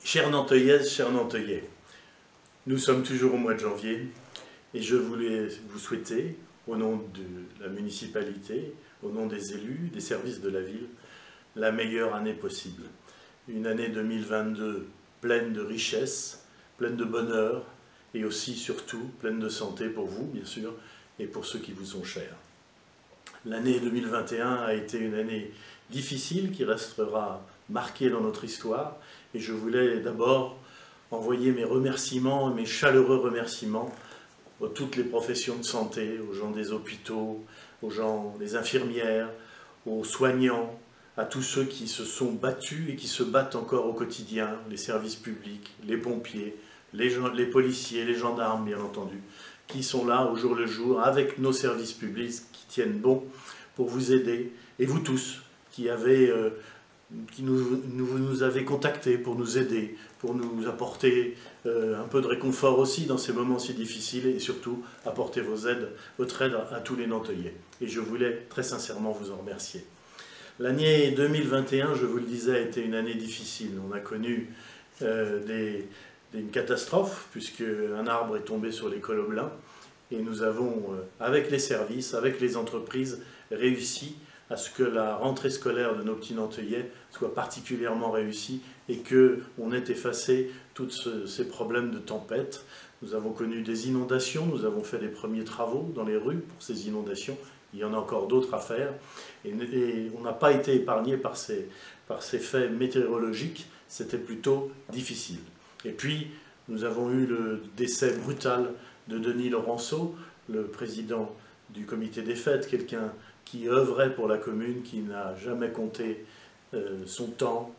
Chères Nanteuillaises, chers Nanteuillais, nous sommes toujours au mois de janvier et je voulais vous souhaiter, au nom de la municipalité, au nom des élus, des services de la ville, la meilleure année possible. Une année 2022 pleine de richesse, pleine de bonheur et aussi, surtout, pleine de santé pour vous, bien sûr, et pour ceux qui vous sont chers. L'année 2021 a été une année difficile qui restera marquée dans notre histoire et je voulais d'abord envoyer mes remerciements, mes chaleureux remerciements à toutes les professions de santé, aux gens des hôpitaux, aux gens des infirmières, aux soignants, à tous ceux qui se sont battus et qui se battent encore au quotidien, les services publics, les pompiers, les policiers, les gendarmes bien entendu, qui sont là au jour le jour avec nos services publics qui tiennent bon pour vous aider, et vous tous qui nous avez contactés pour nous aider, pour nous apporter un peu de réconfort aussi dans ces moments si difficiles et surtout apporter votre aide à tous les Nanteuillais. Et je voulais très sincèrement vous en remercier. L'année 2021, je vous le disais, a été une année difficile. On a connu une catastrophe puisque un arbre est tombé sur l'école Oblin et nous avons, avec les services, avec les entreprises, réussi à ce que la rentrée scolaire de nos petits Nanteuillais soit particulièrement réussie et qu'on ait effacé tous ces problèmes de tempête. Nous avons connu des inondations, nous avons fait des premiers travaux dans les rues pour ces inondations. Il y en a encore d'autres à faire et on n'a pas été épargné par ces faits météorologiques, c'était plutôt difficile. Et puis nous avons eu le décès brutal de Denis Laurenceau, le président du comité des fêtes, quelqu'un qui œuvrait pour la commune, qui n'a jamais compté son temps,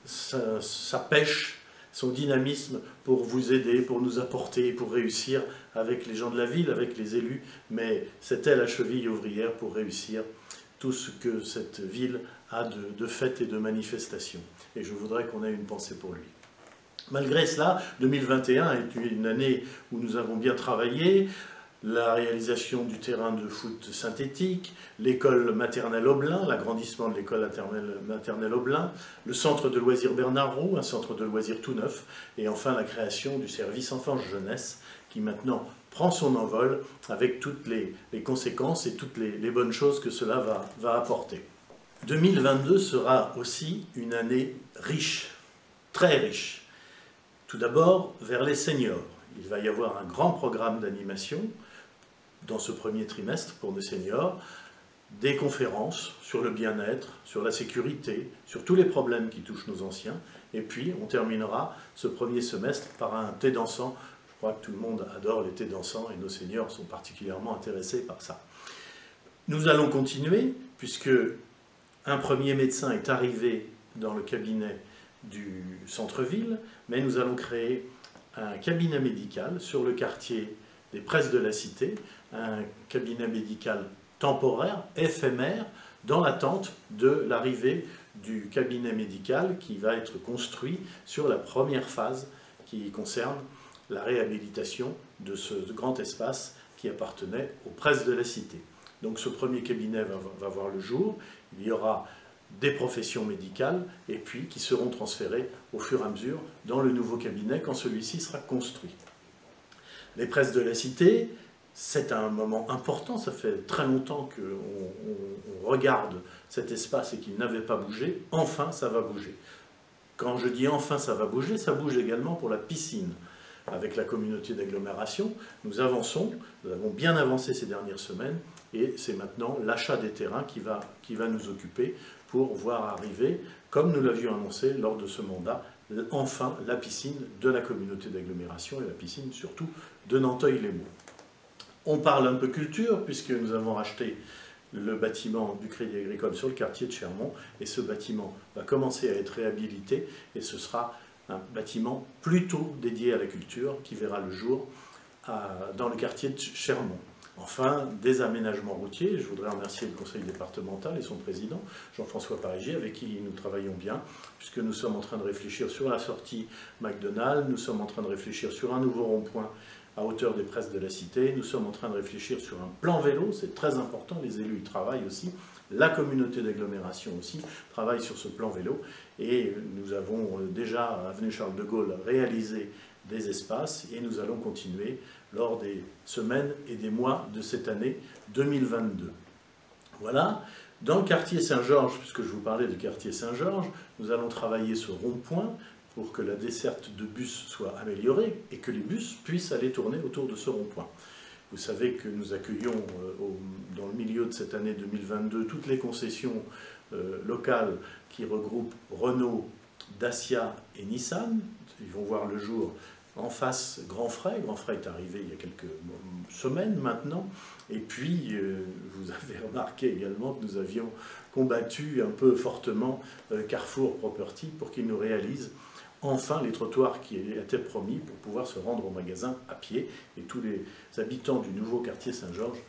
sa pêche, son dynamisme pour vous aider, pour nous apporter, pour réussir avec les gens de la ville, avec les élus, mais c'était la cheville ouvrière pour réussir tout ce que cette ville a de fêtes et de manifestations. Et je voudrais qu'on ait une pensée pour lui. Malgré cela, 2021 est une année où nous avons bien travaillé, la réalisation du terrain de foot synthétique, l'école maternelle Oblin, l'agrandissement de l'école maternelle Oblin, le centre de loisirs Bernard Roux, un centre de loisirs tout neuf, et enfin la création du service enfance-jeunesse qui maintenant prend son envol avec toutes les conséquences et toutes les bonnes choses que cela va apporter. 2022 sera aussi une année riche, très riche. Tout d'abord, vers les seniors. Il va y avoir un grand programme d'animation dans ce premier trimestre pour nos seniors, des conférences sur le bien-être, sur la sécurité, sur tous les problèmes qui touchent nos anciens. Et puis, on terminera ce premier semestre par un thé dansant. Je crois que tout le monde adore les thés dansants et nos seniors sont particulièrement intéressés par ça. Nous allons continuer, puisque un premier médecin est arrivé dans le cabinet du centre-ville, mais nous allons créer un cabinet médical sur le quartier des Presses de la Cité, un cabinet médical temporaire, éphémère, dans l'attente de l'arrivée du cabinet médical qui va être construit sur la première phase qui concerne la réhabilitation de ce grand espace qui appartenait aux Presses de la Cité. Donc ce premier cabinet va voir le jour, il y aura des professions médicales et puis qui seront transférées au fur et à mesure dans le nouveau cabinet quand celui-ci sera construit. Les Presses de la Cité, c'est un moment important, ça fait très longtemps qu'on regarde cet espace et qu'il n'avait pas bougé, enfin ça va bouger. Quand je dis enfin ça va bouger, ça bouge également pour la piscine. Avec la communauté d'agglomération, nous avançons, nous avons bien avancé ces dernières semaines et c'est maintenant l'achat des terrains qui va nous occuper pour voir arriver, comme nous l'avions annoncé lors de ce mandat, enfin la piscine de la communauté d'agglomération et la piscine surtout de Nanteuil-les-Monts. On parle un peu culture puisque nous avons racheté le bâtiment du Crédit Agricole sur le quartier de Chermont et ce bâtiment va commencer à être réhabilité et ce sera un bâtiment plutôt dédié à la culture qui verra le jour dans le quartier de Chermont. Enfin, des aménagements routiers. Je voudrais remercier le conseil départemental et son président, Jean-François Parigier, avec qui nous travaillons bien, puisque nous sommes en train de réfléchir sur la sortie McDonald's, nous sommes en train de réfléchir sur un nouveau rond-point à hauteur des presses de la Cité. Nous sommes en train de réfléchir sur un plan vélo, c'est très important, les élus y travaillent aussi. La communauté d'agglomération aussi travaille sur ce plan vélo. Et nous avons déjà, avenue Charles de Gaulle, réalisé des espaces et nous allons continuer lors des semaines et des mois de cette année 2022. Voilà. Dans le quartier Saint-Georges, puisque je vous parlais du quartier Saint-Georges, nous allons travailler ce rond-point pour que la desserte de bus soit améliorée et que les bus puissent aller tourner autour de ce rond-point. Vous savez que nous accueillons dans le milieu de cette année 2022 toutes les concessions locales qui regroupent Renault, Dacia et Nissan. Ils vont voir le jour en face Grand Frais. Grand Frais est arrivé il y a quelques semaines maintenant. Et puis, vous avez remarqué également que nous avions combattu un peu fortement Carrefour Property pour qu'ils nous réalisent enfin les trottoirs qui étaient promis pour pouvoir se rendre au magasin à pied. Et tous les habitants du nouveau quartier Saint-Georges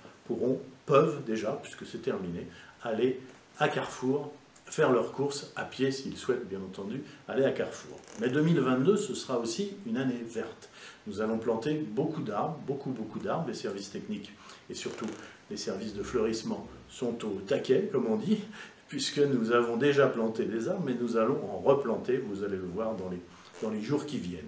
peuvent déjà, puisque c'est terminé, aller à Carrefour, faire leurs courses à pied s'ils souhaitent bien entendu aller à Carrefour. Mais 2022, ce sera aussi une année verte. Nous allons planter beaucoup d'arbres, beaucoup d'arbres. Les services techniques et surtout les services de fleurissement sont au taquet, comme on dit, puisque nous avons déjà planté des arbres, mais nous allons en replanter, vous allez le voir dans les jours qui viennent.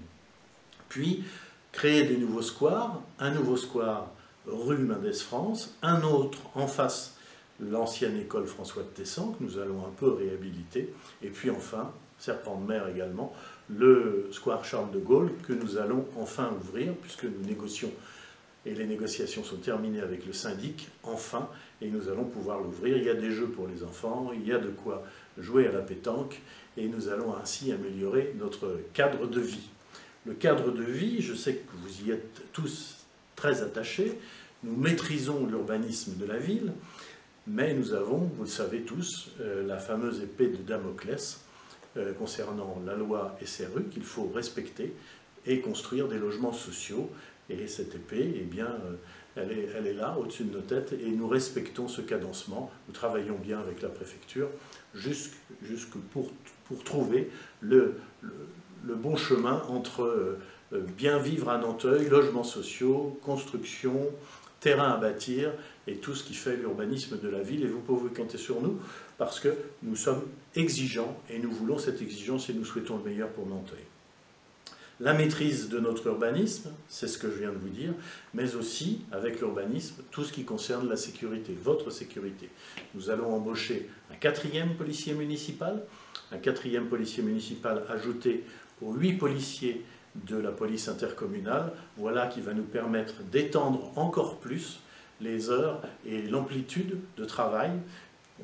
Puis, créer des nouveaux squares, un nouveau square rue Mendès France, un autre en face l'ancienne école François de Tessan, que nous allons un peu réhabiliter, et puis enfin, Serpent de Mer également, le square Charles de Gaulle, que nous allons enfin ouvrir, puisque nous négocions, et les négociations sont terminées avec le syndic, enfin, et nous allons pouvoir l'ouvrir. Il y a des jeux pour les enfants, il y a de quoi jouer à la pétanque, et nous allons ainsi améliorer notre cadre de vie. Le cadre de vie, je sais que vous y êtes tous très attachés, nous maîtrisons l'urbanisme de la ville, mais nous avons, vous le savez tous, la fameuse épée de Damoclès concernant la loi SRU qu'il faut respecter et construire des logements sociaux. Et cette épée, eh bien, elle est là, au-dessus de nos têtes, et nous respectons ce cadencement. Nous travaillons bien avec la préfecture, jusque pour trouver le bon chemin entre bien vivre à Nanteuil, logements sociaux, construction, terrain à bâtir, et tout ce qui fait l'urbanisme de la ville. Et vous pouvez compter sur nous, parce que nous sommes exigeants, et nous voulons cette exigence, et nous souhaitons le meilleur pour Nanteuil. La maîtrise de notre urbanisme, c'est ce que je viens de vous dire, mais aussi, avec l'urbanisme, tout ce qui concerne la sécurité, votre sécurité. Nous allons embaucher un 4e policier municipal ajouté aux 8 policiers de la police intercommunale, voilà qui va nous permettre d'étendre encore plus les heures et l'amplitude de travail.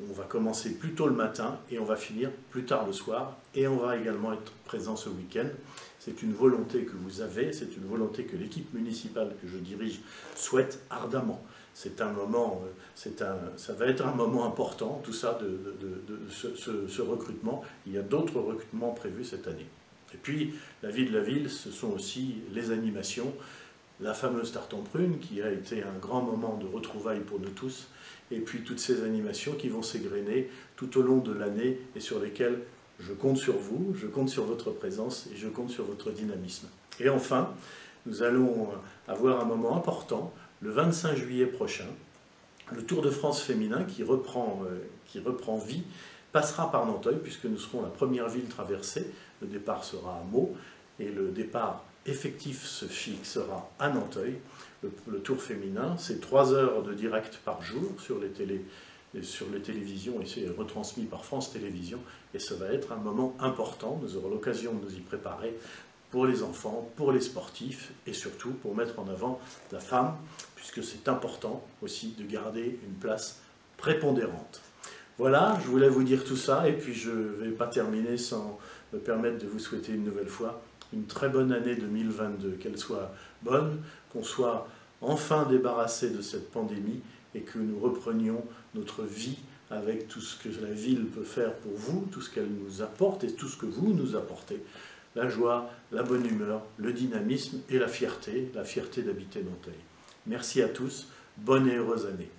On va commencer plus tôt le matin et on va finir plus tard le soir, et on va également être présent ce week-end. C'est une volonté que vous avez, c'est une volonté que l'équipe municipale que je dirige souhaite ardemment. C'est un moment, ça va être un moment important, tout ça, ce recrutement. Il y a d'autres recrutements prévus cette année. Et puis, la vie de la ville, ce sont aussi les animations. La fameuse tarte en prune, qui a été un grand moment de retrouvailles pour nous tous, et puis toutes ces animations qui vont s'égrener tout au long de l'année et sur lesquelles je compte sur vous, je compte sur votre présence et je compte sur votre dynamisme. Et enfin, nous allons avoir un moment important, le 25 juillet prochain, le Tour de France féminin qui reprend vie, passera par Nanteuil, puisque nous serons la première ville traversée. Le départ sera à Meaux, et le départ effectif se fixera à Nanteuil. Le Tour féminin, c'est 3 heures de direct par jour sur les télévisions, et c'est retransmis par France Télévisions, et ça va être un moment important. Nous aurons l'occasion de nous y préparer pour les enfants, pour les sportifs, et surtout pour mettre en avant la femme, puisque c'est important aussi de garder une place prépondérante. Voilà, je voulais vous dire tout ça, et puis je ne vais pas terminer sans me permettre de vous souhaiter une nouvelle fois une très bonne année 2022, qu'elle soit bonne, qu'on soit enfin débarrassé de cette pandémie, et que nous reprenions notre vie avec tout ce que la ville peut faire pour vous, tout ce qu'elle nous apporte et tout ce que vous nous apportez. La joie, la bonne humeur, le dynamisme et la fierté d'habiter Nanteuil. Merci à tous, bonne et heureuse année.